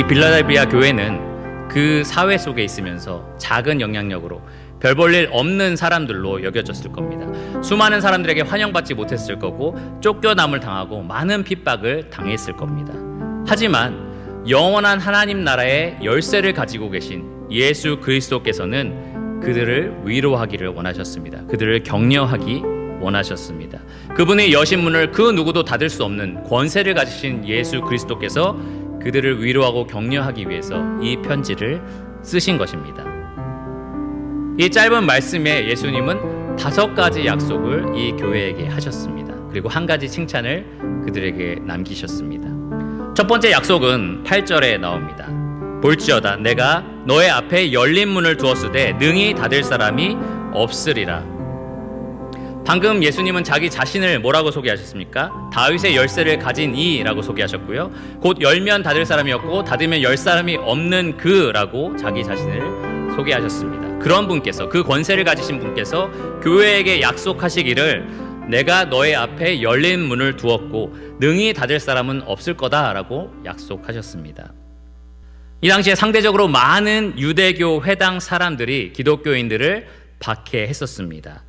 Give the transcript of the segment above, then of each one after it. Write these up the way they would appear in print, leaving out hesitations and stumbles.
빌라델비아 교회는 그 사회 속에 있으면서 작은 영향력으로 별 볼 일 없는 사람들로 여겨졌을 겁니다. 수많은 사람들에게 환영받지 못했을 거고 쫓겨남을 당하고 많은 핍박을 당했을 겁니다. 하지만 영원한 하나님 나라의 열쇠를 가지고 계신 예수 그리스도께서는 그들을 위로하기를 원하셨습니다. 그들을 격려하기 원하셨습니다. 그분의 여신 문을 그 누구도 닫을 수 없는 권세를 가지신 예수 그리스도께서 그들을 위로하고 격려하기 위해서 이 편지를 쓰신 것입니다. 이 짧은 말씀에 예수님은 5가지 약속을 이 교회에게 하셨습니다. 그리고 한 가지 칭찬을 그들에게 남기셨습니다. 첫 번째 약속은 8절에 나옵니다. 볼지어다 내가 너의 앞에 열린 문을 두었으되 능히 닫을 사람이 없으리라. 방금 예수님은 자기 자신을 뭐라고 소개하셨습니까? 다윗의 열쇠를 가진 이라고 소개하셨고요. 곧 열면 닫을 사람이었고 닫으면 열 사람이 없는 그라고 자기 자신을 소개하셨습니다. 그런 분께서, 그 권세를 가지신 분께서 교회에게 약속하시기를 내가 너의 앞에 열린 문을 두었고 능히 닫을 사람은 없을 거다라고 약속하셨습니다. 이 당시에 상대적으로 많은 유대교 회당 사람들이 기독교인들을 박해했었습니다.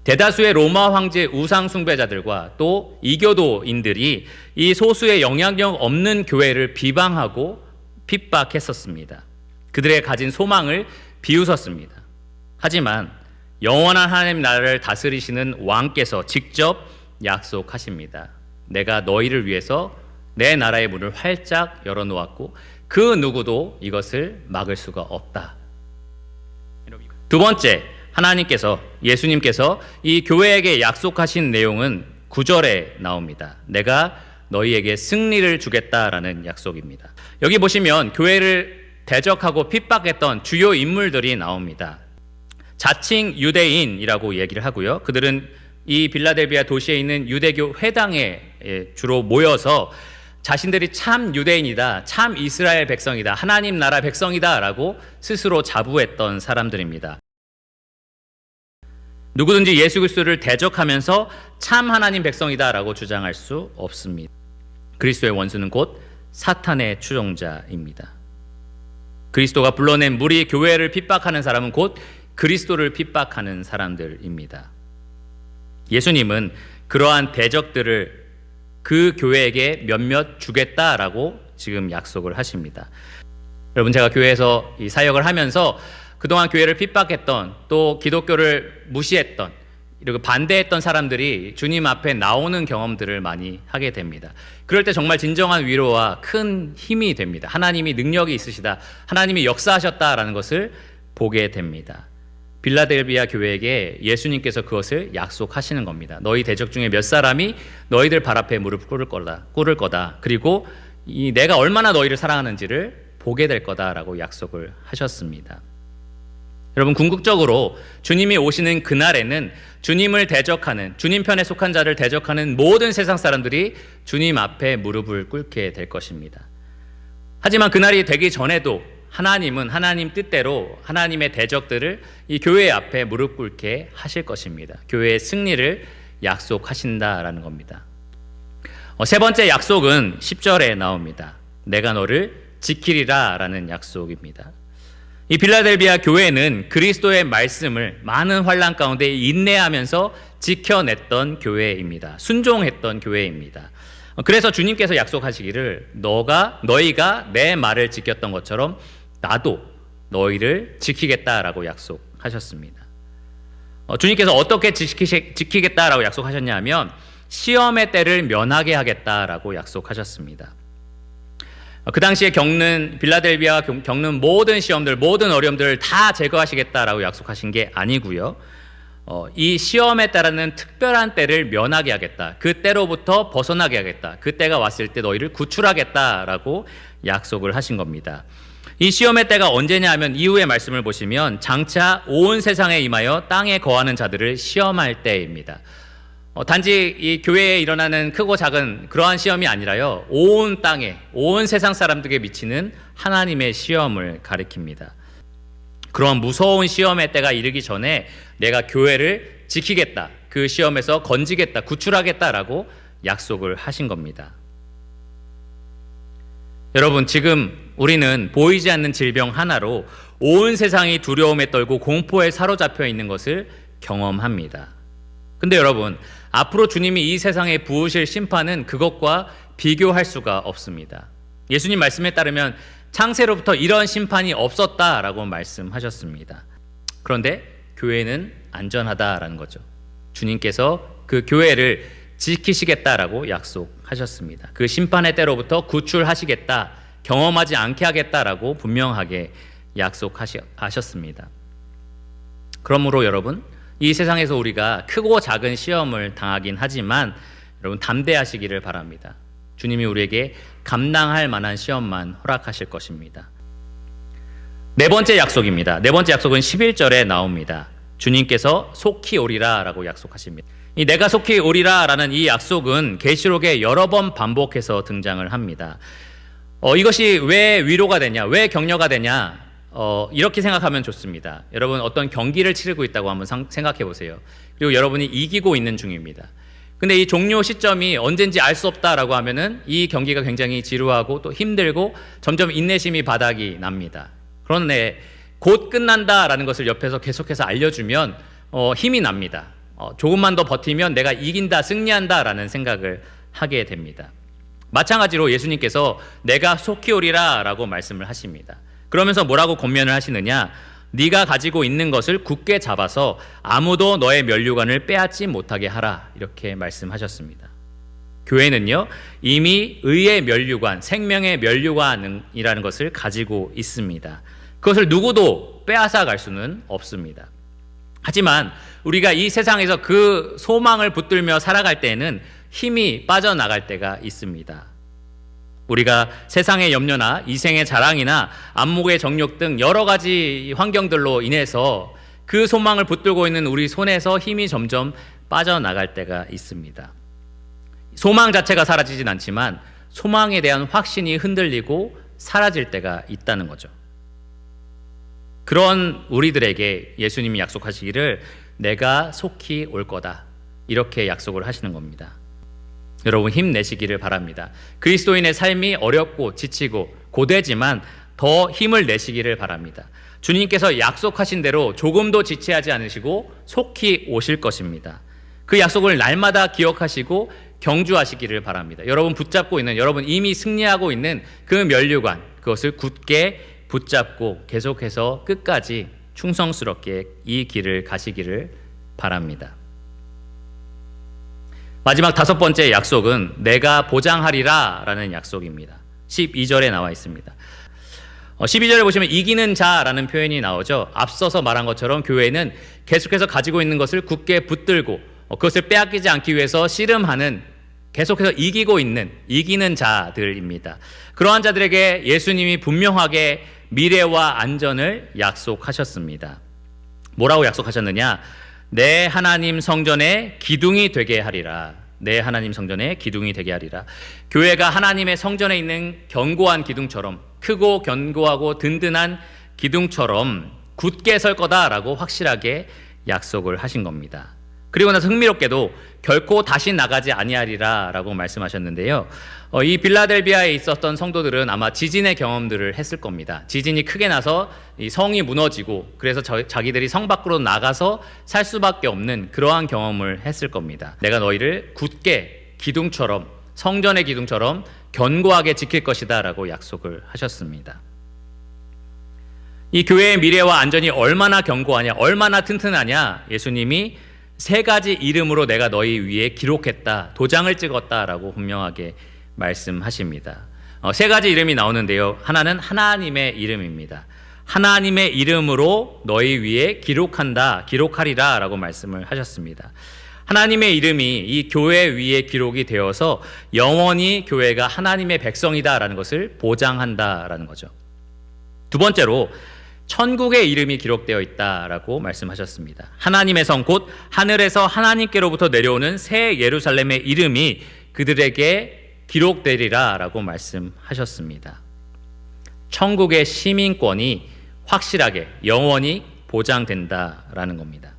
대다수의 로마 황제 우상 숭배자들과 또 이교도인들이 이 소수의 영향력 없는 교회를 비방하고 핍박했었습니다. 그들의 가진 소망을 비웃었습니다. 하지만 영원한 하나님 나라를 다스리시는 왕께서 직접 약속하십니다. 내가 너희를 위해서 내 나라의 문을 활짝 열어놓았고 그 누구도 이것을 막을 수가 없다. 두 번째, 하나님께서, 예수님께서 이 교회에게 약속하신 내용은 9절에 나옵니다. 내가 너희에게 승리를 주겠다라는 약속입니다. 여기 보시면 교회를 대적하고 핍박했던 주요 인물들이 나옵니다. 자칭 유대인이라고 얘기를 하고요. 그들은 이 빌라델비아 도시에 있는 유대교 회당에 주로 모여서 자신들이 참 유대인이다, 참 이스라엘 백성이다, 하나님 나라 백성이다 라고 스스로 자부했던 사람들입니다. 누구든지 예수 그리스도를 대적하면서 참 하나님 백성이다 라고 주장할 수 없습니다. 그리스도의 원수는 곧 사탄의 추종자입니다. 그리스도가 불러낸 무리 교회를 핍박하는 사람은 곧 그리스도를 핍박하는 사람들입니다. 예수님은 그러한 대적들을 그 교회에게 몇몇 주겠다라고 지금 약속을 하십니다. 여러분, 제가 교회에서 이 사역을 하면서 그동안 교회를 핍박했던, 또 기독교를 무시했던, 그리고 반대했던 사람들이 주님 앞에 나오는 경험들을 많이 하게 됩니다. 그럴 때 정말 진정한 위로와 큰 힘이 됩니다. 하나님이 능력이 있으시다, 하나님이 역사하셨다라는 것을 보게 됩니다. 빌라델비아 교회에게 예수님께서 그것을 약속하시는 겁니다. 너희 대적 중에 몇 사람이 너희들 발 앞에 무릎 꿇을 거다. 그리고 내가 얼마나 너희를 사랑하는지를 보게 될 거다라고 약속을 하셨습니다. 여러분, 궁극적으로 주님이 오시는 그날에는 주님을 대적하는, 주님 편에 속한 자를 대적하는 모든 세상 사람들이 주님 앞에 무릎을 꿇게 될 것입니다. 하지만 그날이 되기 전에도 하나님은 하나님 뜻대로 하나님의 대적들을 이 교회 앞에 무릎 꿇게 하실 것입니다. 교회의 승리를 약속하신다라는 겁니다. 세 번째 약속은 10절에 나옵니다. 내가 너를 지키리라 라는 약속입니다. 이 빌라델비아 교회는 그리스도의 말씀을 많은 환난 가운데 인내하면서 지켜냈던 교회입니다. 순종했던 교회입니다. 그래서 주님께서 약속하시기를 너희가 내 말을 지켰던 것처럼 나도 너희를 지키겠다라고 약속하셨습니다. 주님께서 어떻게 지키겠다라고 약속하셨냐면 시험의 때를 면하게 하겠다라고 약속하셨습니다. 그 당시에 빌라델비아가 겪는 모든 시험들, 모든 어려움들을 다 제거하시겠다라고 약속하신 게 아니고요. 이 시험에 따르는 특별한 때를 면하게 하겠다. 그 때로부터 벗어나게 하겠다. 그 때가 왔을 때 너희를 구출하겠다라고 약속을 하신 겁니다. 이 시험의 때가 언제냐 하면 이후의 말씀을 보시면 장차 온 세상에 임하여 땅에 거하는 자들을 시험할 때입니다. 단지 이 교회에 일어나는 크고 작은 그러한 시험이 아니라요, 온 땅에, 온 세상 사람들에게 미치는 하나님의 시험을 가리킵니다. 그런 무서운 시험의 때가 이르기 전에 내가 교회를 지키겠다, 그 시험에서 건지겠다, 구출하겠다라고 약속을 하신 겁니다. 여러분, 지금 우리는 보이지 않는 질병 하나로 온 세상이 두려움에 떨고 공포에 사로잡혀 있는 것을 경험합니다. 근데 여러분, 앞으로 주님이 이 세상에 부으실 심판은 그것과 비교할 수가 없습니다. 예수님 말씀에 따르면 창세로부터 이런 심판이 없었다라고 말씀하셨습니다. 그런데 교회는 안전하다라는 거죠. 주님께서 그 교회를 지키시겠다라고 약속하셨습니다. 그 심판의 때로부터 구출하시겠다, 경험하지 않게 하겠다라고 분명하게 약속하셨습니다. 그러므로 여러분, 이 세상에서 우리가 크고 작은 시험을 당하긴 하지만 여러분 담대하시기를 바랍니다. 주님이 우리에게 감당할 만한 시험만 허락하실 것입니다. 네 번째 약속입니다. 네 번째 약속은 11절에 나옵니다. 주님께서 속히 오리라 라고 약속하십니다. 이 내가 속히 오리라 라는 이 약속은 계시록에 여러 번 반복해서 등장을 합니다. 이것이 왜 위로가 되냐, 왜 격려가 되냐, 이렇게 생각하면 좋습니다. 여러분 어떤 경기를 치르고 있다고 한번 생각해 보세요. 그리고 여러분이 이기고 있는 중입니다. 근데 이 종료 시점이 언젠지 알 수 없다라고 하면은 이 경기가 굉장히 지루하고 또 힘들고 점점 인내심이 바닥이 납니다. 그런데 곧 끝난다라는 것을 옆에서 계속해서 알려주면 힘이 납니다. 조금만 더 버티면 내가 이긴다, 승리한다라는 생각을 하게 됩니다. 마찬가지로 예수님께서 내가 속히 오리라 라고 말씀을 하십니다. 그러면서 뭐라고 권면을 하시느냐, 네가 가지고 있는 것을 굳게 잡아서 아무도 너의 면류관을 빼앗지 못하게 하라, 이렇게 말씀하셨습니다. 교회는요 이미 의의 면류관, 생명의 면류관이라는 것을 가지고 있습니다. 그것을 누구도 빼앗아 갈 수는 없습니다. 하지만 우리가 이 세상에서 그 소망을 붙들며 살아갈 때에는 힘이 빠져나갈 때가 있습니다. 우리가 세상의 염려나 이생의 자랑이나 안목의 정욕 등 여러 가지 환경들로 인해서 그 소망을 붙들고 있는 우리 손에서 힘이 점점 빠져나갈 때가 있습니다. 소망 자체가 사라지진 않지만 소망에 대한 확신이 흔들리고 사라질 때가 있다는 거죠. 그런 우리들에게 예수님이 약속하시기를 내가 속히 올 거다, 이렇게 약속을 하시는 겁니다. 여러분 힘내시기를 바랍니다. 그리스도인의 삶이 어렵고 지치고 고되지만 더 힘을 내시기를 바랍니다. 주님께서 약속하신 대로 조금도 지체하지 않으시고 속히 오실 것입니다. 그 약속을 날마다 기억하시고 경주하시기를 바랍니다. 여러분 붙잡고 있는, 여러분 이미 승리하고 있는 그 면류관, 그것을 굳게 붙잡고 계속해서 끝까지 충성스럽게 이 길을 가시기를 바랍니다. 마지막 다섯 번째 약속은 내가 보장하리라 라는 약속입니다. 12절에 나와 있습니다. 12절에 보시면 이기는 자라는 표현이 나오죠. 앞서서 말한 것처럼 교회는 계속해서 가지고 있는 것을 굳게 붙들고 그것을 빼앗기지 않기 위해서 씨름하는, 계속해서 이기고 있는, 이기는 자들입니다. 그러한 자들에게 예수님이 분명하게 미래와 안전을 약속하셨습니다. 뭐라고 약속하셨느냐? 내 하나님 성전의 기둥이 되게 하리라. 내 하나님 성전의 기둥이 되게 하리라. 교회가 하나님의 성전에 있는 견고한 기둥처럼, 크고 견고하고 든든한 기둥처럼 굳게 설 거다라고 확실하게 약속을 하신 겁니다. 그리고 나서 흥미롭게도 결코 다시 나가지 아니하리라 라고 말씀하셨는데요. 이 빌라델비아에 있었던 성도들은 아마 지진의 경험들을 했을 겁니다. 지진이 크게 나서 이 성이 무너지고 그래서 자기들이 성 밖으로 나가서 살 수밖에 없는 그러한 경험을 했을 겁니다. 내가 너희를 굳게 기둥처럼, 성전의 기둥처럼 견고하게 지킬 것이다 라고 약속을 하셨습니다. 이 교회의 미래와 안전이 얼마나 견고하냐, 얼마나 튼튼하냐, 예수님이 세 가지 이름으로 내가 너희 위에 기록했다, 도장을 찍었다라고 분명하게 말씀하십니다. 세 가지 이름이 나오는데요. 하나는 하나님의 이름입니다. 하나님의 이름으로 너희 위에 기록한다, 기록하리라 라고 말씀을 하셨습니다. 하나님의 이름이 이 교회 위에 기록이 되어서 영원히 교회가 하나님의 백성이다라는 것을 보장한다라는 거죠. 두 번째로 천국의 이름이 기록되어 있다라고 말씀하셨습니다. 하나님의 성, 곧 하늘에서 하나님께로부터 내려오는 새 예루살렘의 이름이 그들에게 기록되리라 라고 말씀하셨습니다. 천국의 시민권이 확실하게 영원히 보장된다라는 겁니다.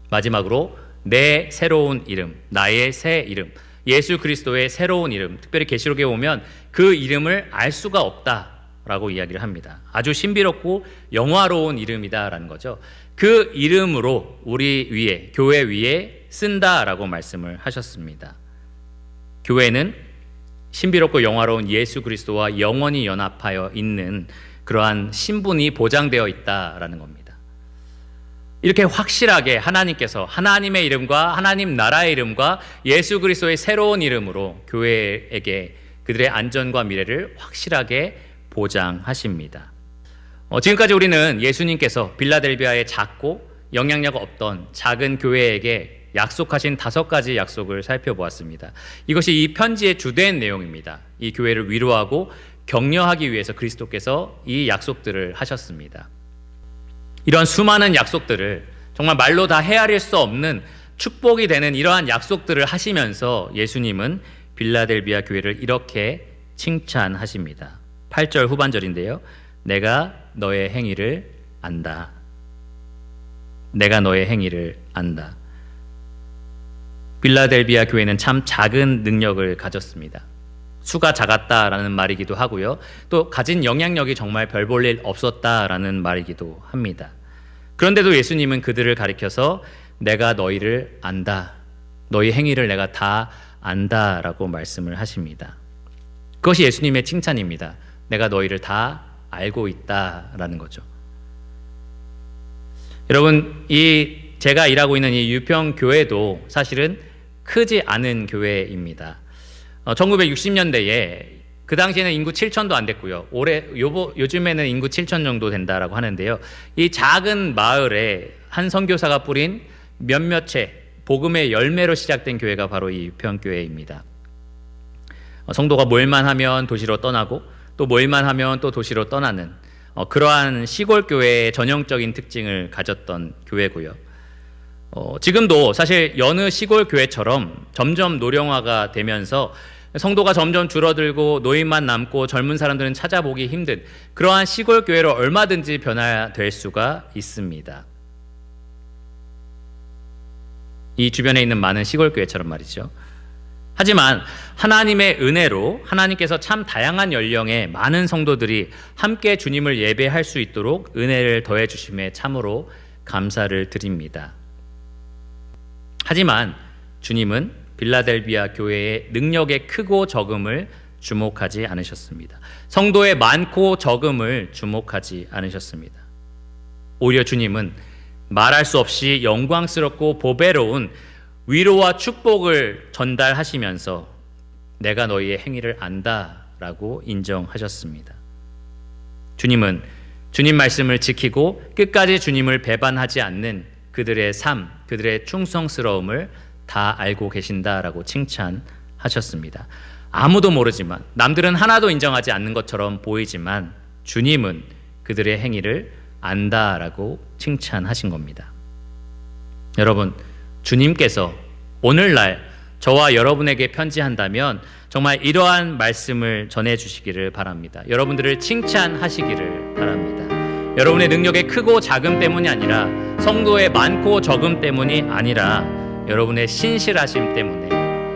마지막으로 내 새로운 이름, 나의 새 이름, 예수 그리스도의 새로운 이름, 특별히 계시록에 보면 그 이름을 알 수가 없다, 라고 이야기를 합니다. 아주 신비롭고 영화로운 이름이다라는 거죠. 그 이름으로 우리 위에, 교회 위에 쓴다라고 말씀을 하셨습니다. 교회는 신비롭고 영화로운 예수 그리스도와 영원히 연합하여 있는 그러한 신분이 보장되어 있다라는 겁니다. 이렇게 확실하게 하나님께서 하나님의 이름과 하나님 나라의 이름과 예수 그리스도의 새로운 이름으로 교회에게 그들의 안전과 미래를 확실하게 보장하십니다. 지금까지 우리는 예수님께서 빌라델비아의 작고 영향력 없던 작은 교회에게 약속하신 5가지 약속을 살펴보았습니다. 이것이 이 편지의 주된 내용입니다. 이 교회를 위로하고 격려하기 위해서 그리스도께서 이 약속들을 하셨습니다. 이런 수많은 약속들을 정말 말로 다 헤아릴 수 없는 축복이 되는 이러한 약속들을 하시면서 예수님은 빌라델비아 교회를 이렇게 칭찬하십니다. 8절 후반절인데요. 내가 너의 행위를 안다. 내가 너의 행위를 안다. 빌라델비아 교회는 참 작은 능력을 가졌습니다. 수가 작았다라는 말이기도 하고요. 또 가진 영향력이 정말 별 볼 일 없었다라는 말이기도 합니다. 그런데도 예수님은 그들을 가리켜서 내가 너희를 안다. 너희 행위를 내가 다 안다라고 말씀을 하십니다. 그것이 예수님의 칭찬입니다. 내가 너희를 다 알고 있다라는 거죠. 여러분, 제가 일하고 있는 이 유평교회도 사실은 크지 않은 교회입니다. 1960년대에 그 당시에는 인구 7천도 안 됐고요. 요즘에는 인구 7천 정도 된다라고 하는데요. 이 작은 마을에 한 선교사가 뿌린 몇몇의 복음의 열매로 시작된 교회가 바로 이 유평교회입니다. 성도가 모일만 하면 도시로 떠나고 또 모일만 하면 또 도시로 떠나는 그러한 시골 교회의 전형적인 특징을 가졌던 교회고요. 지금도 사실 여느 시골 교회처럼 점점 노령화가 되면서 성도가 점점 줄어들고 노인만 남고 젊은 사람들은 찾아보기 힘든 그러한 시골 교회로 얼마든지 변화될 수가 있습니다. 이 주변에 있는 많은 시골 교회처럼 말이죠. 하지만 하나님의 은혜로 하나님께서 참 다양한 연령의 많은 성도들이 함께 주님을 예배할 수 있도록 은혜를 더해 주심에 참으로 감사를 드립니다. 하지만 주님은 빌라델비아 교회의 능력의 크고 적음을 주목하지 않으셨습니다. 성도의 많고 적음을 주목하지 않으셨습니다. 오히려 주님은 말할 수 없이 영광스럽고 보배로운 위로와 축복을 전달하시면서 내가 너희의 행위를 안다라고 인정하셨습니다. 주님은 주님 말씀을 지키고 끝까지 주님을 배반하지 않는 그들의 삶, 그들의 충성스러움을 다 알고 계신다라고 칭찬하셨습니다. 아무도 모르지만, 남들은 하나도 인정하지 않는 것처럼 보이지만 주님은 그들의 행위를 안다라고 칭찬하신 겁니다. 여러분, 주님께서 오늘날 저와 여러분에게 편지한다면 정말 이러한 말씀을 전해주시기를 바랍니다. 여러분들을 칭찬하시기를 바랍니다. 여러분의 능력의 크고 작음 때문이 아니라, 성도의 많고 적음 때문이 아니라 여러분의 신실하심 때문에,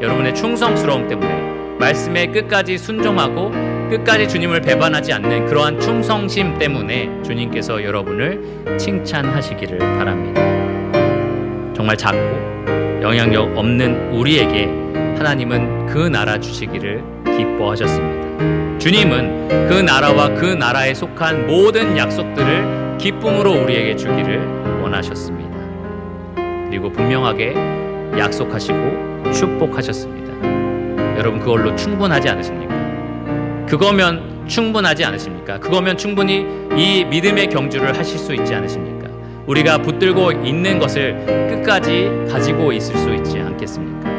여러분의 충성스러움 때문에, 말씀에 끝까지 순종하고 끝까지 주님을 배반하지 않는 그러한 충성심 때문에 주님께서 여러분을 칭찬하시기를 바랍니다. 정말 작고 영향력 없는 우리에게 하나님은 그 나라 주시기를 기뻐하셨습니다. 주님은 그 나라와 그 나라에 속한 모든 약속들을 기쁨으로 우리에게 주기를 원하셨습니다. 그리고 분명하게 약속하시고 축복하셨습니다. 여러분, 그걸로 충분하지 않으십니까? 그거면 충분하지 않으십니까? 그거면 충분히 이 믿음의 경주를 하실 수 있지 않으십니까? 우리가 붙들고 있는 것을 끝까지 가지고 있을 수 있지 않겠습니까?